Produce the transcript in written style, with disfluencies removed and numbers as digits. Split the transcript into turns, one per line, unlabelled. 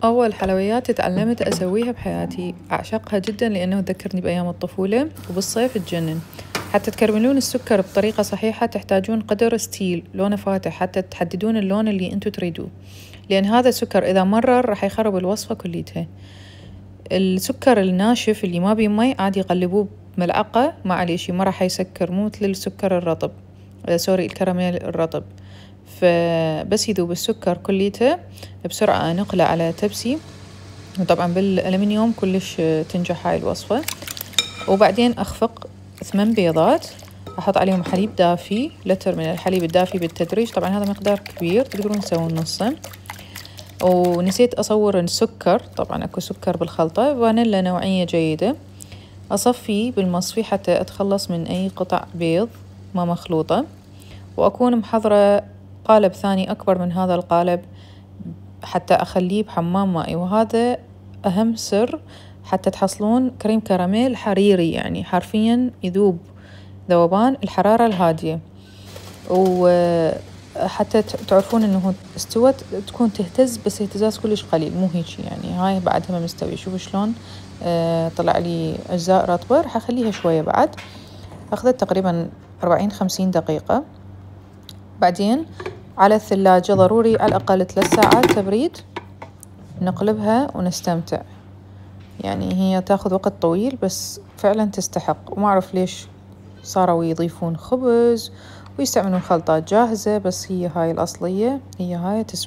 أول حلويات تعلمت أسويها بحياتي، أعشقها جدا لأنه تذكرني بأيام الطفولة، وبالصيف تجنن. حتى تكرملون السكر بطريقة صحيحة تحتاجون قدر ستيل لونه فاتح حتى تحددون اللون اللي انتو تريدوه، لأن هذا السكر إذا مرر راح يخرب الوصفة كليتها. السكر الناشف اللي ما بيه مي عادي يقلبوه بملعقة ما عليه شي، ما راح يسكر، مو مثل السكر الرطب، سوري الكراميل الرطب. فبس يذوب السكر كليته بسرعة نقله على تبسي، وطبعا بالألمنيوم كلش تنجح هاي الوصفة. وبعدين أخفق 8 بيضات، أحط عليهم حليب دافي، لتر من الحليب الدافي بالتدريج، طبعا هذا مقدار كبير تقدرون تسوون نصه. ونسيت أصور السكر، طبعا أكو سكر بالخلطة، فانيلا نوعية جيدة. أصفي بالمصفي حتى أتخلص من أي قطع بيض ما مخلوطة، وأكون محضرة قالب ثاني أكبر من هذا القالب حتى أخليه بحمام مائي، وهذا أهم سر حتى تحصلون كريم كراميل حريري، يعني حرفيا يذوب ذوبان الحرارة الهادية. وحتى تعرفون انه استوت تكون تهتز، بس اهتزاز كلش قليل، مو هيك يعني. هاي بعدها ما مستوي، شوفوا شلون طلع لي أجزاء رطبة. راح أخليها شوية بعد، أخذت تقريبا 40-50 دقيقة. بعدين على الثلاجة ضروري على الأقل 3 ساعات تبريد، نقلبها ونستمتع. يعني هي تاخذ وقت طويل بس فعلا تستحق. وما أعرف ليش صاروا يضيفون خبز ويستعملون خلطات جاهزة، بس هي هاي الأصلية، هي هاي تسوى.